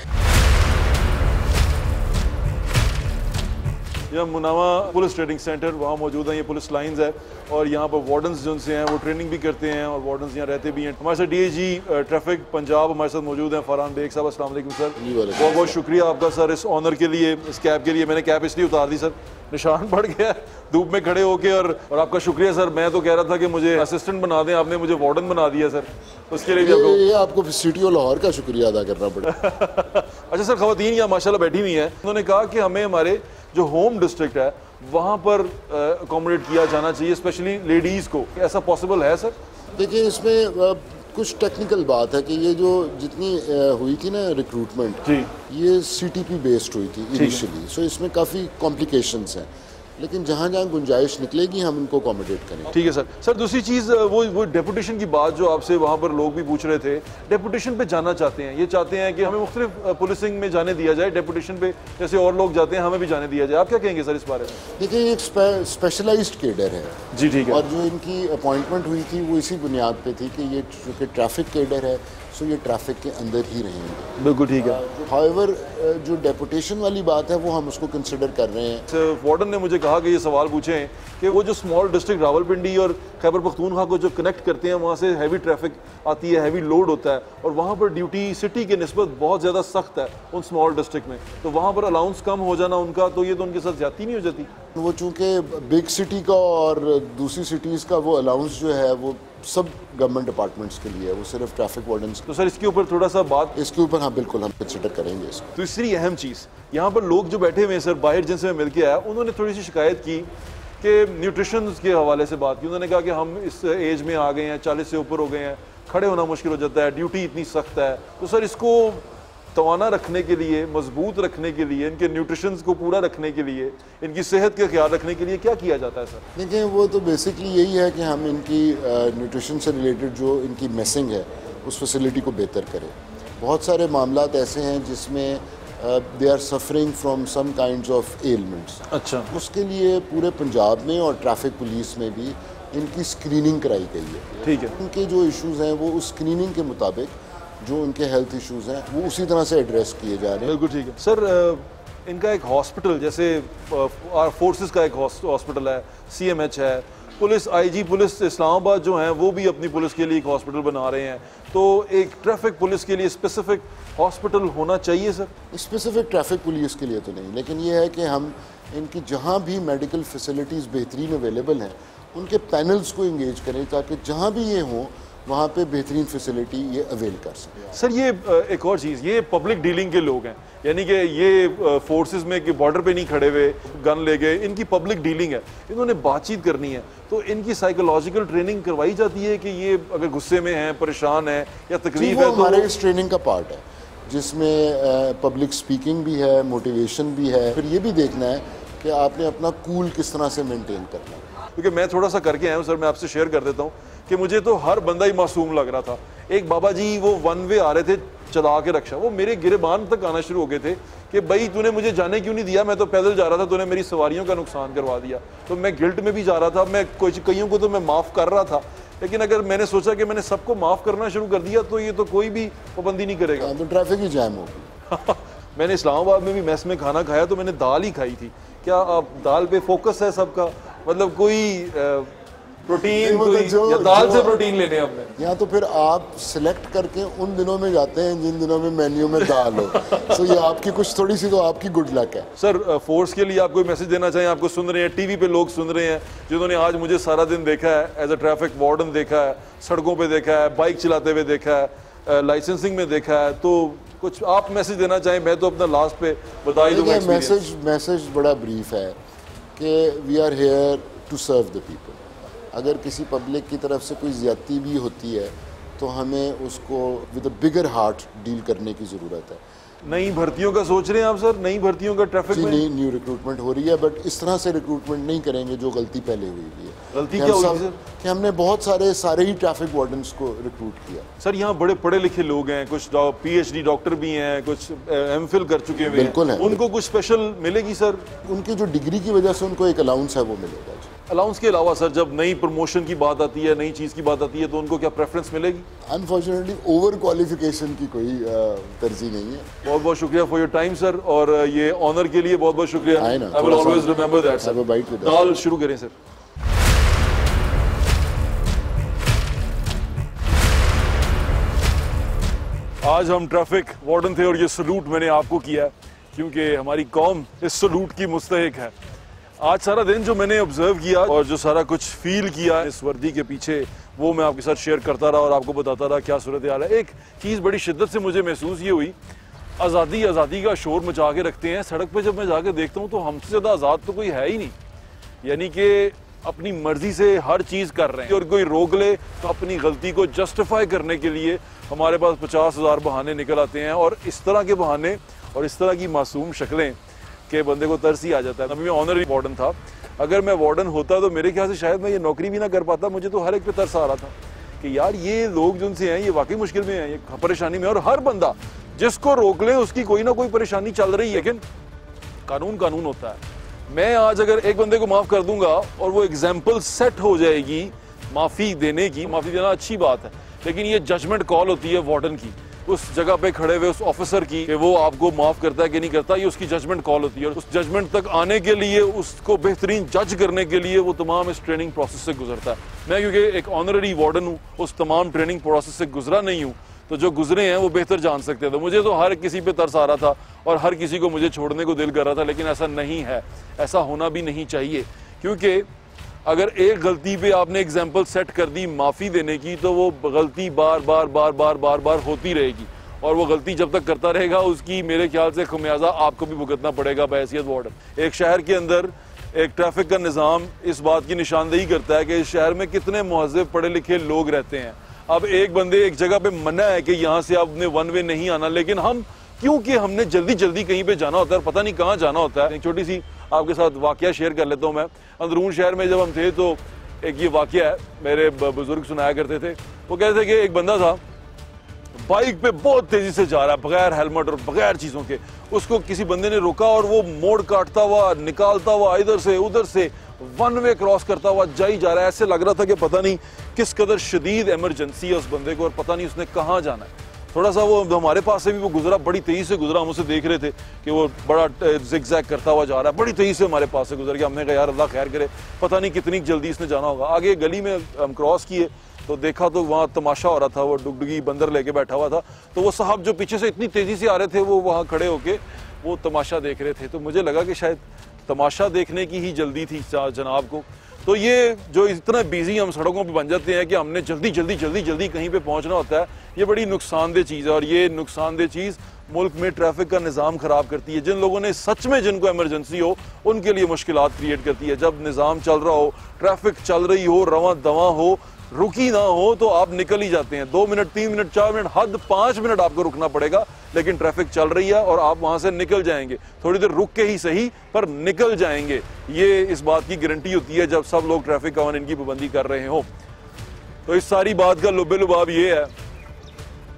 यह मुनावा पुलिस ट्रेनिंग सेंटर वहाँ मौजूद है, ये पुलिस लाइंस है और यहाँ पर वार्डन्स जो से हैं वो ट्रेनिंग भी करते हैं और वार्डन्स यहाँ रहते भी हैं। हमारे साथ डीएजी ट्रैफिक पंजाब हमारे साथ मौजूद हैं, फरहान बेग साहब। अस्सलाम वालेकुम सर। बहुत बहुत शुक्रिया आपका सर इस ऑनर के लिए, इस कैब के लिए। मैंने कैब इसलिए उतार दी सर, निशान पड़ गया धूप में खड़े होके, और आपका शुक्रिया सर। मैं तो कह रहा था कि मुझे असिस्टेंट बना दें, आपने मुझे वार्डन बना दिया सर, उसके लिए भी आपको सिटी लाहौर का शुक्रिया अदा करना पड़ा। अच्छा सर, खवातीन यहाँ माशाल्लाह बैठी हुई हैं, उन्होंने कहा कि हमें हमारे जो होम डिस्ट्रिक्ट है वहाँ पर अकोमोडेट किया जाना चाहिए, स्पेशली लेडीज़ को। ऐसा पॉसिबल है सर? देखिए इसमें कुछ टेक्निकल बात है कि ये जो जितनी हुई थी ना रिक्रूटमेंट, ये सीटीपी बेस्ड हुई थी इनिशियली, सो इसमें काफ़ी कॉम्प्लिकेशंस हैं, लेकिन जहाँ जहाँ गुंजाइश निकलेगी हम उनको अकोमोडेट करेंगे। ठीक है सर। सर दूसरी चीज़ वो डेपुटेशन की बात जो आपसे वहाँ पर लोग भी पूछ रहे थे, डेपुटेशन पे जाना चाहते हैं, ये चाहते हैं कि हमें मुख्तलिफ पुलिसिंग में जाने दिया जाए, डेपुटेशन पे जैसे और लोग जाते हैं हमें भी जाने दिया जाए। आप क्या कहेंगे सर इस बारे में? देखिए एक स्पेशलाइज्ड केडर है जी, ठीक है, और जो इनकी अपॉइंटमेंट हुई थी वो इसी बुनियाद पे थी कि ये चूँकि ट्रैफिक केडर है सो ये ट्रैफिक के अंदर ही रहेंगे। बिल्कुल ठीक है। हाउएवर जो डेपुटेशन वाली बात है वो हम उसको कंसिडर कर रहे हैं। वार्डन ने मुझे कहा कि ये सवाल पूछें कि वो जो स्मॉल डिस्ट्रिक्ट रावलपिंडी और खैबर पख्तूनख्वा को जो कनेक्ट करते हैं, वहाँ से हैवी ट्रैफिक आती है, हैवी लोड होता है और वहाँ पर ड्यूटी सिटी के निस्बत बहुत ज़्यादा सख्त है उन स्मॉल डिस्ट्रिक्ट में, तो वहाँ पर अलाउंस कम हो जाना उनका, तो ये तो उनके साथ ज़्यादती नहीं हो जाती? वो चूँकि बिग सिटी का और दूसरी सिटीज़ का वो अलाउंस जो है वो सब गवर्नमेंट डिपार्टमेंट्स के लिए है, वो सिर्फ ट्रैफिक वार्डन्स। तो सर इसके ऊपर थोड़ा सा बात, इसके ऊपर हाँ बिल्कुल हम कंसिडर करेंगे इसको। दूसरी अहम चीज़, यहाँ पर लोग जो बैठे हुए हैं सर, बाहर जिनसे मैं मिल के आया, उन्होंने थोड़ी सी शिकायत की कि न्यूट्रिशन के हवाले से बात की। उन्होंने कहा कि हम इस एज में आ गए हैं, 40 से ऊपर हो गए हैं, खड़े होना मुश्किल हो जाता है, ड्यूटी इतनी सख्त है, तो सर इसको तवाना रखने के लिए, मजबूत रखने के लिए, इनके न्यूट्रिशन को पूरा रखने के लिए, इनकी सेहत का ख्याल रखने के लिए क्या किया जाता है सर? देखिए वो तो बेसिकली यही है कि हम इनकी न्यूट्रिशन से रिलेटेड जो इनकी मेसिंग है उस फैसिलिटी को बेहतर करें। बहुत सारे मामलात ऐसे हैं जिसमें they are suffering from some kinds of elements. अच्छा, उसके लिए पूरे पंजाब में और ट्रैफिक पुलिस में भी इनकी स्क्रीनिंग कराई गई है। ठीक है। उनके जो इश्यूज़ हैं वो उस स्क्रीनिंग के मुताबिक जो उनके हेल्थ इश्यूज़ हैं वो उसी तरह से एड्रेस किए जा रहे हैं। बिल्कुल ठीक है सर। इनका एक हॉस्पिटल, जैसे फोर्सेस का एक हॉस्पिटल है, CMH है, पुलिस IG पुलिस इस्लामाबाद जो हैं वो भी अपनी पुलिस के लिए एक हॉस्पिटल बना रहे हैं, तो एक ट्रैफिक पुलिस के लिए स्पेसिफिक हॉस्पिटल होना चाहिए सर? स्पेसिफिक ट्रैफिक पुलिस के लिए तो नहीं, लेकिन ये है कि हम इनकी जहाँ भी मेडिकल फैसिलिटीज़ बेहतरीन अवेलेबल हैं उनके पैनल्स को इंगेज करें ताकि जहाँ भी ये हों वहाँ पे बेहतरीन फैसिलिटी ये अवेल कर सकें। सर ये एक और चीज़, ये पब्लिक डीलिंग के लोग हैं, यानी कि ये फोर्सेस में कि बॉर्डर पे नहीं खड़े हुए गन ले गए, इनकी पब्लिक डीलिंग है, इन्होंने बातचीत करनी है, तो इनकी साइकोलॉजिकल ट्रेनिंग करवाई जाती है कि ये अगर गुस्से में हैं, परेशान है या तकलीफ है, तो हमारे इस ट्रेनिंग का पार्ट है जिसमें पब्लिक स्पीकिंग भी है, मोटिवेशन भी है, फिर ये भी देखना है कि आपने अपना कूल किस तरह से मेंटेन करना है। क्योंकि मैं थोड़ा सा करके आया हूँ सर, मैं आपसे शेयर कर देता हूँ कि मुझे तो हर बंदा ही मासूम लग रहा था। एक बाबा जी वो 1 वे आ रहे थे चला के रक्षा, वो मेरे गिरेबान तक आना शुरू हो गए थे कि भाई तूने मुझे जाने क्यों नहीं दिया, मैं तो पैदल जा रहा था, तूने मेरी सवारियों का नुकसान करवा दिया। तो मैं गिल्ट में भी जा रहा था, मैं कईयों को तो मैं माफ़ कर रहा था, लेकिन अगर मैंने सोचा कि मैंने सबको माफ़ करना शुरू कर दिया तो ये तो कोई भी पाबंदी नहीं करेगा, तो ट्रैफिक ही जैम होगी। मैंने इस्लामाबाद में भी मेस में खाना खाया तो मैंने दाल ही खाई थी। क्या आप दाल पे फोकस है सबका, मतलब कोई प्रोटीन या दाल से प्रोटीन लेने हमने, या तो फिर आप सिलेक्ट करके उन दिनों में जाते हैं जिन दिनों में मेन्यू में दाल हो। सो ये आपकी कुछ थोड़ी सी तो आपकी गुड लक है। सर फोर्स के लिए आप कोई मैसेज देना चाहें? आपको सुन रहे हैं, टीवी पे लोग सुन रहे हैं जिन्होंने आज मुझे सारा दिन देखा है, एज अ ट्रैफिक वार्डन देखा है, सड़कों पे देखा है, बाइक चलाते हुए देखा है, लाइसेंसिंग में देखा है, तो कुछ आप मैसेज देना चाहें? मैं तो अपना लास्ट पे बता ही दूंगा। मैसेज बड़ा ब्रीफ है कि we are here to serve the people. अगर किसी पब्लिक की तरफ से कोई ज़्यादती भी होती है तो हमें उसको with a bigger heart deal करने की ज़रूरत है। नई भर्तियों का सोच रहे हैं आप सर? नई भर्तियों का ट्रैफिक में न्यू रिक्रूटमेंट हो रही है, बट इस तरह से रिक्रूटमेंट नहीं करेंगे जो गलती पहले हुई है। गलती क्या हुई सर? कि हमने बहुत सारे ही ट्रैफिक वार्डन्स को रिक्रूट किया। सर यहाँ बड़े पढ़े लिखे लोग हैं, कुछ PhD डॉक्टर भी हैं, कुछ MPhil कर चुके हुए बिल्कुल हैं, उनको कुछ स्पेशल मिलेगी सर? उनकी जो डिग्री की वजह से उनको एक अलाउंस है वो मिलेगा। अलाउंस के अलावा सर जब नई प्रमोशन की बात आती है, नई चीज़ की बात आती है, तो उनको क्या प्रेफरेंस मिलेगी? अनफॉर्चुनेटली ओवर क्वालिफिकेशन की कोई तरजीह नहीं है। बहुत बहुत शुक्रिया फॉर योर टाइम सर, और ये ऑनर के लिए बहुत बहुत शुक्रिया। I will always remember that sir. दाल शुरू करें सर। आज हम ट्रैफिक वार्डन थे और ये सलूट मैंने आपको किया क्योंकि हमारी कौम इस सलूट की मुस्तहिक है। आज सारा दिन जो मैंने ऑब्जर्व किया और जो सारा कुछ फील किया इस वर्दी के पीछे, वो मैं आपके साथ शेयर करता रहा और आपको बताता रहा क्या सूरत हाल है। एक चीज़ बड़ी शिद्दत से मुझे महसूस ये हुई, आज़ादी का शोर मचा के रखते हैं। सड़क पे जब मैं जाके देखता हूँ तो हमसे ज़्यादा आज़ाद तो कोई है ही नहीं, यानी कि अपनी मर्जी से हर चीज़ कर रहे हैं और कोई रोक ले तो अपनी गलती को जस्टिफाई करने के लिए हमारे पास 50,000 बहाने निकल आते हैं। और इस तरह के बहाने और इस तरह की मासूम शक्लें के बंदे को तरस ही आ जाता है। अभी मैं ऑनरी वार्डन था, अगर मैं वार्डन होता तो मेरे ख्याल से शायद मैं ये नौकरी भी ना कर पाता। मुझे तो हर एक पे तरस आ रहा था कि यार ये लोग जिनसे हैं ये वाकई मुश्किल में हैं, ये परेशानी में, और हर बंदा जिसको रोक ले उसकी कोई ना कोई परेशानी चल रही है। लेकिन कानून होता है। मैं आज अगर एक बंदे को माफ़ कर दूंगा और वो एग्जाम्पल सेट हो जाएगी माफ़ी देने की, माफ़ी देना अच्छी बात है, लेकिन ये जजमेंट कॉल होती है वार्डन की, उस जगह पे खड़े हुए उस ऑफिसर की कि वो आपको माफ़ करता है कि नहीं करता, ये उसकी जजमेंट कॉल होती है। और उस जजमेंट तक आने के लिए, उसको बेहतरीन जज करने के लिए वो तमाम इस ट्रेनिंग प्रोसेस से गुजरता है। मैं क्योंकि एक ऑनररी वार्डन हूँ, उस तमाम ट्रेनिंग प्रोसेस से गुजरा नहीं हूँ, तो जो गुजरे हैं वो बेहतर जान सकते थे। मुझे तो हर किसी पे तरस आ रहा था और हर किसी को मुझे छोड़ने को दिल कर रहा था, लेकिन ऐसा नहीं है, ऐसा होना भी नहीं चाहिए। क्योंकि अगर एक गलती पे आपने एग्जाम्पल सेट कर दी माफ़ी देने की, तो वो गलती बार बार होती रहेगी, और वो गलती जब तक करता रहेगा उसकी मेरे ख्याल से खमियाजा आपको भी भुगतना पड़ेगा बहैसियत वार्डन। एक शहर के अंदर एक ट्रैफिक का निज़ाम इस बात की निशानदेही करता है कि इस शहर में कितने मुहज़्ज़ब पढ़े लिखे लोग रहते हैं। अब एक बंदे एक जगह पे मना है कि यहाँ से आपने वन वे नहीं आना, लेकिन हम क्योंकि हमने जल्दी कहीं पे जाना होता है, पता नहीं कहाँ जाना होता है। एक छोटी सी आपके साथ वाकया शेयर कर लेता हूँ। मैं अंदरून शहर में जब हम थे तो एक ये वाकया है, मेरे बुजुर्ग सुनाया करते थे। वो कहते थे कि एक बंदा था बाइक पे बहुत तेजी से जा रहा है बगैर हेलमेट और बगैर चीज़ों के, उसको किसी बंदे ने रोका और वो मोड़ काटता हुआ, निकालता हुआ, इधर से उधर से वन वे क्रॉस करता हुआ जा ही जा रहा है। ऐसे लग रहा था कि पता नहीं किस कदर शदीद इमरजेंसी है उस बंदे को और पता नहीं उसने कहाँ जाना है। थोड़ा सा वो हमारे पास से भी वो गुजरा, बड़ी तेज़ी से गुजरा, हम उसे देख रहे थे कि वो बड़ा जिगजैग करता हुआ जा रहा है, बड़ी तेज़ी से हमारे पास से गुजर गया। हमने कहा यार अल्लाह खैर करे, पता नहीं कितनी जल्दी इसने जाना होगा। आगे गली में हम क्रॉस किए तो देखा तो वहाँ तमाशा हो रहा था, वो डुगडुगी बंदर लेके बैठा हुआ था। तो वो साहब जो पीछे से इतनी तेज़ी से आ रहे थे वो वहाँ खड़े होके वो तमाशा देख रहे थे। तो मुझे लगा कि शायद तमाशा देखने की ही जल्दी थी जनाब को। तो ये जो इतना बिजी हम सड़कों पे बन जाते हैं कि हमने जल्दी कहीं पे पहुंचना होता है, ये बड़ी नुकसानदेह चीज़ है। और ये नुकसानदेह चीज़ मुल्क में ट्रैफिक का निज़ाम ख़राब करती है। जिन लोगों ने सच में जिनको इमरजेंसी हो उनके लिए मुश्किलात क्रिएट करती है। जब निज़ाम चल रहा हो, ट्रैफिक चल रही हो, रवां दवा हो, रुकी ना हो, तो आप निकल ही जाते हैं। 2 मिनट, 3 मिनट, 4 मिनट, हद 5 मिनट आपको रुकना पड़ेगा, लेकिन ट्रैफिक चल रही है और आप वहां से निकल जाएंगे। थोड़ी देर रुक के ही सही पर निकल जाएंगे। ये इस बात की गारंटी होती है जब सब लोग ट्रैफिक कानून की पाबंदी कर रहे हो। तो इस सारी बात का लुब्बे लुबाब ये है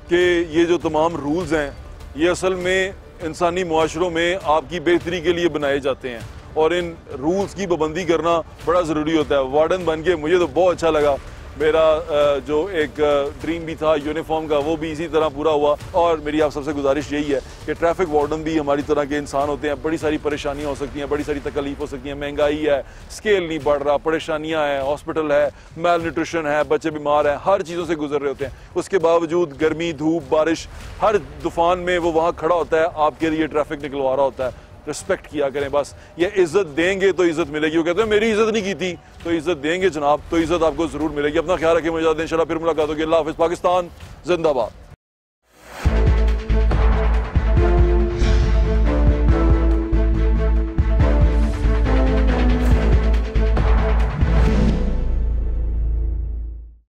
कि ये जो तमाम रूल्स हैं ये असल में इंसानी मुआशरों में आपकी बेहतरी के लिए बनाए जाते हैं और इन रूल्स की पाबंदी करना बड़ा ज़रूरी होता है। वार्डन बन के मुझे तो बहुत अच्छा लगा मेरा जो एक ड्रीम भी था यूनिफॉर्म का वो भी इसी तरह पूरा हुआ। और मेरी आप सबसे गुजारिश यही है कि ट्रैफिक वार्डन भी हमारी तरह के इंसान होते हैं, बड़ी सारी परेशानियां हो सकती हैं, बड़ी सारी तकलीफ हो सकती हैं, महंगाई है, स्केल नहीं बढ़ रहा, परेशानियां हैं, हॉस्पिटल है, मेल न्यूट्रिशन है, बच्चे बीमार हैं, हर चीज़ों से गुजर रहे होते हैं। उसके बावजूद गर्मी, धूप, बारिश, हर तूफान में वो वहाँ खड़ा होता है, आपके लिए ट्रैफिक निकलवा रहा होता है। रिस्पेक्ट किया करें, बस ये इज्जत देंगे तो इज्जत मिलेगी। वो कहते हैं मेरी इज्जत नहीं की थी, तो इज्जत देंगे जनाब, तो इज्जत आपको जरूर मिलेगी। अपना ख्याल रखें, मुझे इंशाल्लाह फिर मुलाकात होगी। अल्लाह हाफिज़। पाकिस्तान जिंदाबाद।